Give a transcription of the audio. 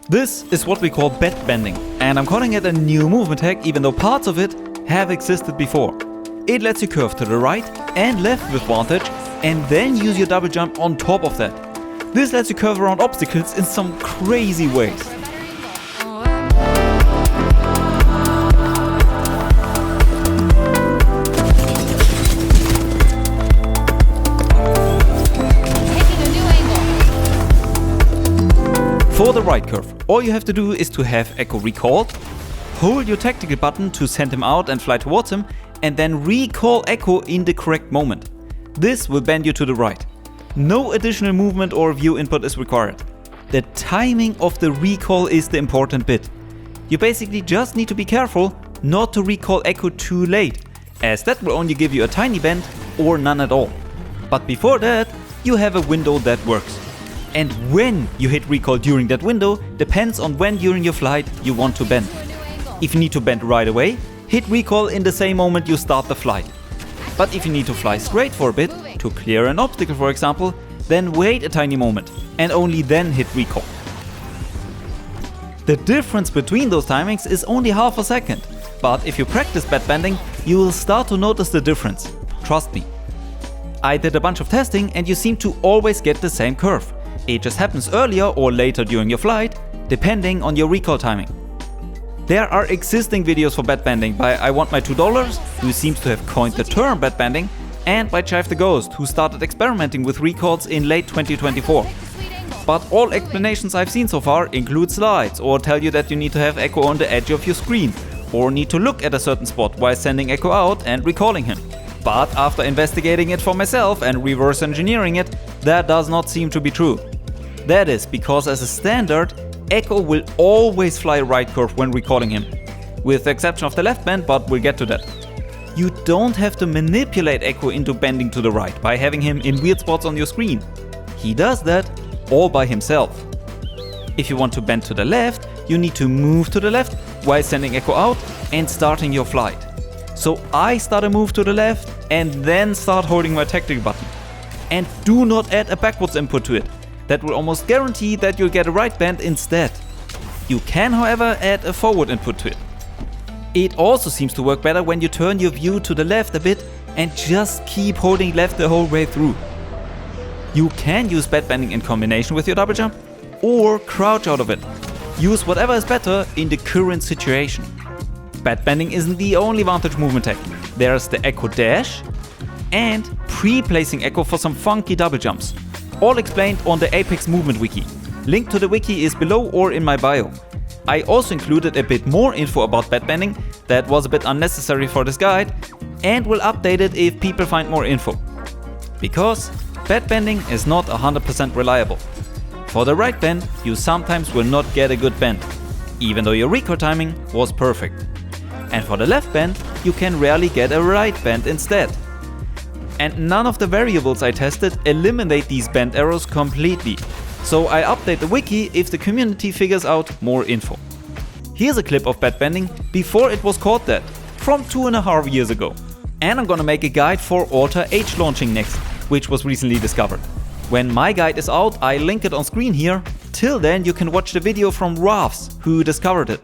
This is what we call bed bending, and I'm calling it a new movement hack even though parts of it have existed before. It lets you curve to the right and left with Vantage and then use your double jump on top of that. This lets you curve around obstacles in some crazy ways. For the right curve, all you have to do is to have Echo recalled, hold your tactical button to send him out and fly towards him, and then recall Echo in the correct moment. This will bend you to the right. No additional movement or view input is required. The timing of the recall is the important bit. You basically just need to be careful not to recall Echo too late, as that will only give you a tiny bend or none at all. But before that, you have a window that works. And when you hit recall during that window depends on when during your flight you want to bend. If you need to bend right away, hit recall in the same moment you start the flight. But if you need to fly straight for a bit, to clear an obstacle for example, then wait a tiny moment and only then hit recall. The difference between those timings is only half a second, but if you practice bed bending, you will start to notice the difference. Trust me. I did a bunch of testing and you seem to always get the same curve. It just happens earlier or later during your flight, depending on your recall timing. There are existing videos for bed bending by I Want My $2, who seems to have coined the term bed bending, and by cheiftheghost, who started experimenting with recalls in late 2024. But all explanations I've seen so far include slides or tell you that you need to have Echo on the edge of your screen, or need to look at a certain spot while sending Echo out and recalling him. But after investigating it for myself and reverse engineering it, that does not seem to be true. That is because as a standard, Echo will always fly right curve when recalling him, with the exception of the left bend, but we'll get to that. You don't have to manipulate Echo into bending to the right by having him in weird spots on your screen. He does that all by himself. If you want to bend to the left, you need to move to the left while sending Echo out and starting your flight. So I start a move to the left and then start holding my tactical button. And do not add a backwards input to it. That will almost guarantee that you'll get a right bend instead. You can, however, add a forward input to it. It also seems to work better when you turn your view to the left a bit and just keep holding left the whole way through. You can use bed bending in combination with your double jump or crouch out of it. Use whatever is better in the current situation. Bed bending isn't the only Vantage movement tech. There's the Echo Dash and pre-placing Echo for some funky double jumps. All explained on the Apex Movement Wiki. Link to the wiki is below or in my bio. I also included a bit more info about bed bending that was a bit unnecessary for this guide, and will update it if people find more info. Because bed bending is not 100% reliable. For the right bend, you sometimes will not get a good bend, even though your recall timing was perfect. And for the left bend, you can rarely get a right bend instead. And none of the variables I tested eliminate these bend errors completely, so I update the wiki if the community figures out more info. Here's a clip of bed bending before it was called that, from 2.5 years ago. And I'm gonna make a guide for Alter H launching next, which was recently discovered. When my guide is out, I link it on screen here. Till then you can watch the video from Rafs, who discovered it.